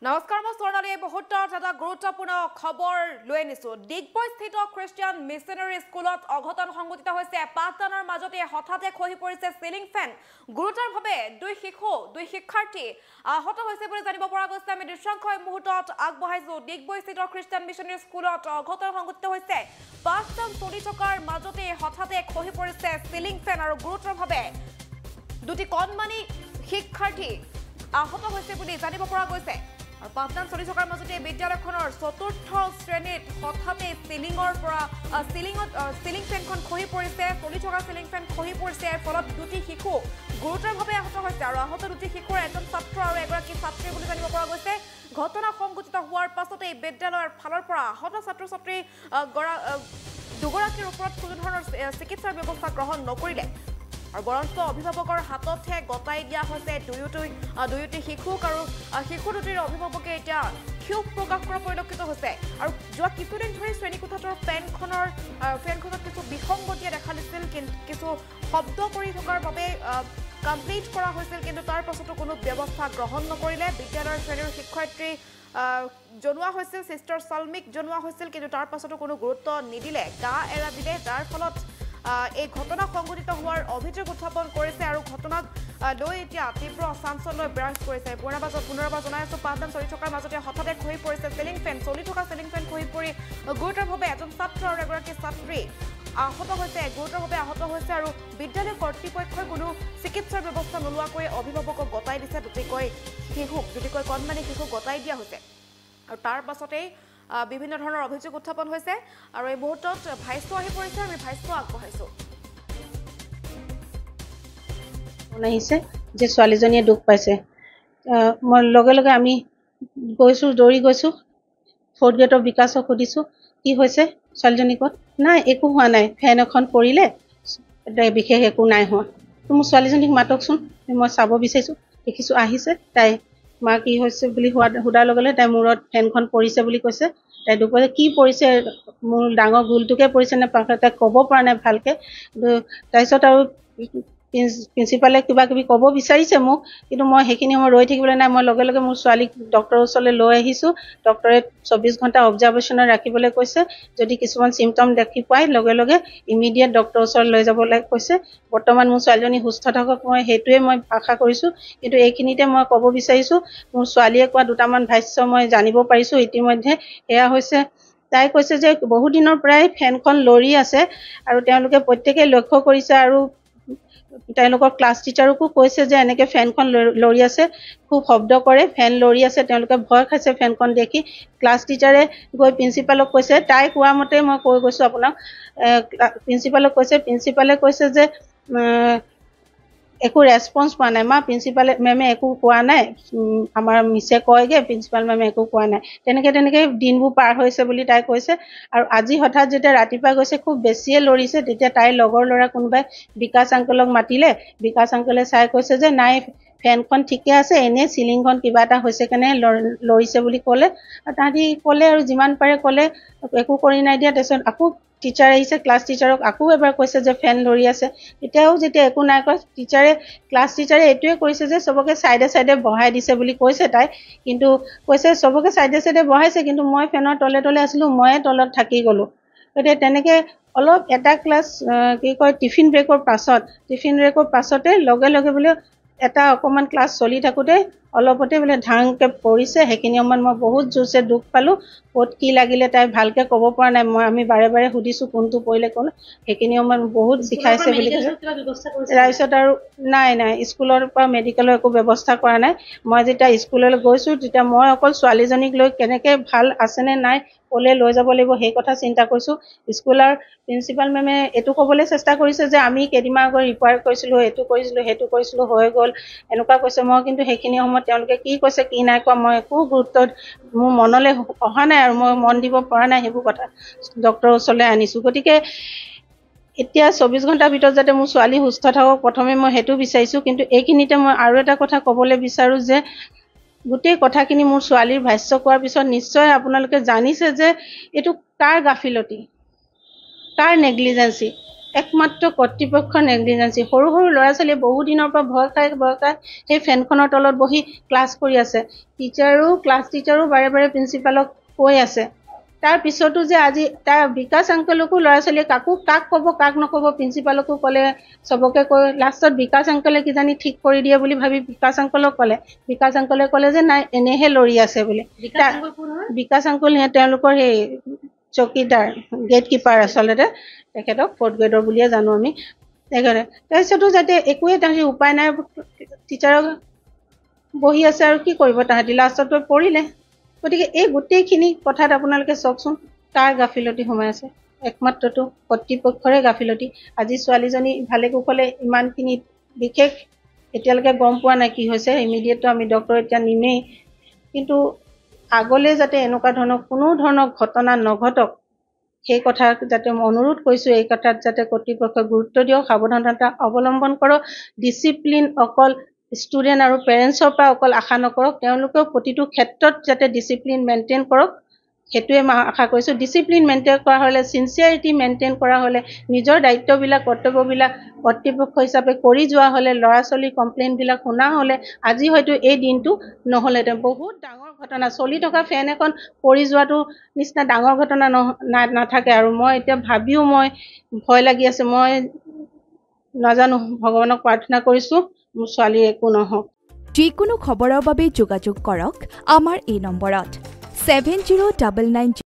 নমস্কাৰ মই স্বৰ্ণালী মুহূৰ্তত এটা গুৰুত্বপূৰ্ণ খবৰ লৈ আনিছো ডিগবৈস্থিত খ্ৰীষ্টিয়ান মিছনেৰী স্কুলত অঘটন সংঘটিত হৈছে পাঠদানৰ মাজতে হঠাতে খহি পৰিছে সিলিং ফেন গুৰুতৰভাৱে দুই শিক্ষাৰ্থী আহত হৈছে বুলি জানিব পৰা গৈছে আমি দৃশ্যাংশ মুহূৰ্তত আগবঢ়াইছো ডিগবৈস্থিত খ্ৰীষ্টিয়ান মিছনেৰী স্কুলত অঘটন সংঘটিত হৈছে পাঠদান চলি থকাৰ মাজতে হঠাতে খহি পৰিছে সিলিং ফেন আৰু গুৰুতৰভাৱে দুটি কণমানি শিক্ষাৰ্থী আহত হৈছে বুলি জানিব পৰা গৈছে আৰু পাঠদান চলি থকাৰ মাজতে বিদ্যালয়খনৰ চতুৰ্থ শ্ৰেণীত হঠাতে সিলিং ফেনখন খহি পৰিছে চলি থকা সিলিং ফেন খহি পৰিছে ফলত দুটি শিশু গুৰুতৰভাৱে আহত হৈছে আৰু আহত দুটি শিশুৰ এজন ছাত্ৰ আৰু এগৰাকী ছাত্ৰী বুলি জানিব পৰা গৈছে ঘটনা সংঘটিত হোৱাৰ পাছতে বিদ্যালয়ৰ ফালৰ পৰা আহত ছাত্ৰ ছাত্ৰী দুগৰাকীৰ ওপৰত কোনো ধৰণৰ চিকিৎসাৰ ব্যৱস্থা গ্ৰহণ নকৰিলে আৰু বৰঞ্চ অভিভাৱকৰ হাততহে গতাই দিয়া হৈছে দুয়োটি শিশুক আৰু শিশু দুটিৰ অভিভাৱকে এতিয়া ক্ষোভ প্ৰকাশ কৰা পৰিলক্ষিত হৈছে আৰু যোৱা কিছুদিন ধৰি শ্ৰেণীকোঠাটোৰ ফেনখনত কিছু বিসংগতিয়ে দেখা দিছিল কিছু শব্দ কৰি থকাৰ বাবে কমপ্লিট কৰা হৈছিল কিন্তু তাৰ পাছতো কোনো ব্যৱস্থা গ্ৰহণ নকৰিলে বিদ্যালয়ৰ শ্ৰেণীৰ শিক্ষয়িত্ৰী জনোৱা হৈছিল সিষ্টাৰ সলমিক জনোৱা হৈছিল কিন্তু তাৰ পাছতো কোনো গুৰুত্ব নিদিলে গা এৰা দিলে যাৰ ফলত এই ঘটনা সংঘটিত হোৱাৰ অভিযোগ উত্থাপন কৰিছে আৰু ঘটনাক লৈ এতিয়া তীব্ৰ চাঞ্চল্য বিৰাজ কৰিছে পুনৰবাৰ জনাই আছো পাঠদান চলি থকাৰ মাজতে হঠাতে খহি পৰিছে সিলিং ফেন চলি থকা সিলিং ফেন খহি পৰি গুৰুতৰভাৱে এজন ছাত্ৰ আৰু এগৰাকী ছাত্ৰী গুৰুতৰভাৱে আহত হৈছে আৰু বিদ্যালয় কৰ্তৃপক্ষই কোনো চিকিৎসাৰ ব্যৱস্থা নোলোৱাকৈ অভিভাৱকক গতাই দিছে দুটিকৈ কণমানি শিশুক গতাই দিয়া হৈছে আৰু তাৰ পাছতেই বিভিন্ন ধৰণৰ অভিযোগ উত্থাপন হৈছে আৰু এই মুহূৰ্তত ভাইস্ত আহি পৰিছে আমি ভাইস্ত আগবঢ়াইছো আহিছে যে ছোৱালীজনীয়ে দুখ পাইছে মই লগে লগে আমি দৌৰি গৈছো ফ'ৰ্থ গ্ৰেডৰ বিকাশক সুধিছো কি হৈছে ছোৱালীজনী ক'ত নাই একো হোৱা নাই ফেন এখন পৰিলে বিশেষ একো নাই হোৱা মোৰ ছোৱালীজনীক মাতকচোন মই চাব বিচাৰিছো দেখিছো আহিছে তাই মা কি হৈছে বুলি সোধাৰ লগে লগে তাই মূৰত ফেনখন পৰিছে বুলি কৈছে তাই দুপৰীয়া কি পৰিছে মোৰ ডাঙৰ গোলটোকে পৰিছে নে তাই ক'ব পৰা নাই ভালকে তাৰপিছত আৰু প্ৰিন্সিপালে কিবা কিবি ক'ব বিচাৰিছে মোক কিন্তু মই সেইখিনি সময় ৰৈ থাকিবলৈ নাই মই লগে লগে মোৰ ছোৱালীক ডক্টৰৰ ওচৰলৈ লৈ আহিছোঁ ডক্টৰে 24 ঘণ্টা অবজাৰভেশ্যনত ৰাখিবলৈ কৈছে যদি কিছুমান চিমটম দেখি পায় লগে লগে ইমিডিয়েট ডক্টৰৰ ওচৰলৈ লৈ যাবলৈ কৈছে বৰ্তমান মোৰ ছোৱালীজনী সুস্থ থাকক মই সেইটোৱে মই আশা কৰিছোঁ কিন্তু এইখিনিতে মই ক'ব বিচাৰিছোঁ মোৰ ছোৱালীয়ে কোৱা দুটামান ভাষ্য মই জানিব পাৰিছোঁ ইতিমধ্যে এয়া হৈছে তাই কৈছে যে বহু দিনৰ পৰাই ফেনখন লৰি আছে আৰু তেওঁলোকে প্ৰত্যেকেই লক্ষ্য কৰিছে আৰু তেওঁলোকৰ ক্লাছ টিচাৰকো কৈছে যে এনেকৈ ফেনখন লৰি আছে খুব শব্দ কৰে ফেন লৰি আছে তেওঁলোকে ভয় খাইছে ফেনখন দেখি ক্লাছ টিচাৰে গৈ প্ৰিন্সিপালক কৈছে তাই কোৱা মতে মই কৈ গৈছোঁ আপোনাক প্ৰিন্সিপালে কৈছে যে একো ৰেছপন্স পোৱা নাই প্ৰিন্সিপালে মেমে একো কোৱা নাই আমাৰ মিছে কয়গে প্ৰিন্সিপাল মেমে একো কোৱা নাই তেনেকৈ দিনবোৰ পাৰ হৈছে বুলি তাই কৈছে আৰু আজি হঠাৎ যেতিয়া ৰাতিপুৱা গৈছে খুব বেছিয়ে লৰিছে তেতিয়া তাইৰ লগৰ ল'ৰা কোনোবাই বিকাশ আংকলক মাতিলে বিকাশ আংকলে চাই কৈছে যে নাই ফেনখন ঠিকে আছে এনেই চিলিংখন কিবা এটা হৈছে কেনে লৰিছে বুলি ক'লে আৰু তাহাঁতি ক'লে আৰু যিমান পাৰে ক'লে একো কৰি নাই দিয়া তাৰপিছত আকৌ টিচাৰ আহিছে ক্লাছ টিচাৰক আকৌ এবাৰ কৈছে যে ফেন লৰি আছে তেতিয়াও যেতিয়া একো নাই কোৱা ক্লাছ টিচাৰে এইটোৱে কৈছে যে চবকে চাইডে চাইডে বহাই দিছে বুলি কৈছে তাই কিন্তু কৈছে চবকে চাইডে চাইডে বহাইছে কিন্তু মই ফেনৰ তলে আছিলোঁ ময়ে তলত থাকি গ'লোঁ গতিকে তেনেকৈ অলপ এটা ক্লাছ টিফিন ব্ৰেকৰ পাছতে লগে লগে বোলে এটা অকণমান ক্লাছ চলি থাকোঁতে অলপতে বোলে ধাংকৈ পৰিছে সেইখিনি সময়ত মই বহুত জোৰছে দুখ পালোঁ ক'ত কি লাগিলে তাই ভালকৈ ক'ব পৰা নাই আমি বাৰে বাৰে সুধিছোঁ কোনটো পৰিলে ক'লে সেইখিনি সময়ত বহুত বিষাইছে বুলি কৈছে তাৰপিছত আৰু নাই স্কুলৰ পৰা মেডিকেলৰ একো ব্যৱস্থা কৰা নাই মই যেতিয়া স্কুললৈ গৈছোঁ তেতিয়া মই অকল ছোৱালীজনীক লৈ কেনেকৈ ভাল আছেনে নাই ক'লে লৈ যাব লাগিব সেই কথা চিন্তা কৰিছোঁ স্কুলৰ প্ৰিন্সিপাল মেমে এইটো ক'বলৈ চেষ্টা কৰিছে যে আমি কেইদিনমান আগত ৰিকুৱায়াৰ কৰিছিলোঁ সেইটো কৰিছিলোঁ হৈ গ'ল এনেকুৱা কৈছে মই কিন্তু সেইখিনি সময়ত তেওঁলোকে কি কৈছে কি নাই কোৱা মই একো গুৰুত্ব মোৰ মনলৈ অহা নাই আৰু মই মন দিব পৰা নাই সেইবোৰ কথা ডক্টৰৰ ওচৰলৈ আনিছোঁ গতিকে এতিয়া 24 ঘণ্টাৰ ভিতৰত যাতে মোৰ ছোৱালী সুস্থ থাকক প্ৰথমে মই সেইটো বিচাৰিছোঁ কিন্তু এইখিনিতে মই আৰু এটা কথা ক'বলৈ বিচাৰোঁ যে গোটেই কথাখিনি মোৰ ছোৱালীৰ ভাষ্য কোৱাৰ পিছত নিশ্চয় আপোনালোকে জানিছে যে এইটো কাৰ গাফিলতি কাৰ নেগলিজেঞ্চি একমাত্ৰ কৰ্তৃপক্ষৰ নেগলিজেঞ্চি। সৰু সৰু ল'ৰা ছোৱালীয়ে বহু দিনৰ পৰা ভয় খাই সেই ফেনখনৰ তলত বহি ক্লাছ কৰি আছে। ক্লাছ টিচাৰো বাৰে বাৰে প্ৰিন্সিপালক কৈ আছে। তাৰ পিছতো যে আজি তাৰ বিকাশ আংকলকো ল'ৰা ছোৱালীয়ে কাক ক'ব কাক নক'ব, প্ৰিন্সিপালকো ক'লে, চবকে কৈ লাষ্টত বিকাশ আংকলে কিজানি ঠিক কৰি দিয়ে বুলি ভাবি বিকাশ আংকলক ক'লে। বিকাশ আংকলে ক'লে যে নাই, এনেহে লৰি আছে বুলি। বিকাশ আংকল তেওঁলোকৰ সেই চকীদাৰ, গেট কিপাৰ আচলতে, তেখেতক 4th গ্ৰেডৰ বুলিয়ে জানো আমি। তাৰপিছতো যাতে একোৱে তাহাঁতি উপায় নাই, টিচাৰক বহি আছে আৰু কি কৰিব তাহাঁতি, লাষ্টত পৰিলে। গতিকে এই গোটেইখিনি কথাত আপোনালোকে চাওকচোন কাৰ গাফিলতি সোমাই আছে। একমাত্ৰটো কৰ্তৃপক্ষৰে গাফিলতি। আজি ছোৱালীজনী ভালে কুশলে ইমানখিনি বিশেষ এতিয়ালৈকে গম পোৱা নাই কি হৈছে। ইমিডিয়েটটো আমি ডক্টৰ এতিয়া নিমেই, কিন্তু আগলৈ যাতে এনেকুৱা ধৰণৰ কোনো ধৰণৰ ঘটনা নঘটক সেই কথা যাতে মই অনুৰোধ কৰিছোঁ। এই কথাত যাতে কৰ্তৃপক্ষই গুৰুত্ব দিয়ক, সাৱধানতা অৱলম্বন কৰক। ডিচিপ্লিন অকল ষ্টুডেণ্ট আৰু পেৰেণ্টছৰ পৰা অকল আশা নকৰক, তেওঁলোকেও প্ৰতিটো ক্ষেত্ৰত যাতে ডিচিপ্লিন মেইনটেইন কৰক, সেইটোৱে মই আশা কৰিছোঁ। ডিচিপ্লিন মেইনটেইন কৰা হ'লে, চিনচিয়াৰিটি মেইনটেইন কৰা হ'লে, নিজৰ দায়িত্ববিলাক কৰ্তব্যবিলাক কৰ্তৃপক্ষ হিচাপে কৰি যোৱা হ'লে, ল'ৰা ছোৱালীৰ কমপ্লেইনবিলাক শুনা হ'লে আজি হয়তো এই দিনটো নহ'লেহেঁতেন। বহুত ডাঙৰ ঘটনা, চলি থকা ফেন এখন পৰি যোৱাটো নিচিনা ডাঙৰ ঘটনা নাথাকে। আৰু মই এতিয়া ভাবিও মই ভয় লাগি আছে। মই নাজানো, ভগৱানক প্ৰাৰ্থনা কৰিছোঁ মোৰ ছোৱালীৰ একো নহওক। যিকোনো খবৰৰ বাবে যোগাযোগ কৰক আমাৰ এই নম্বৰত 7099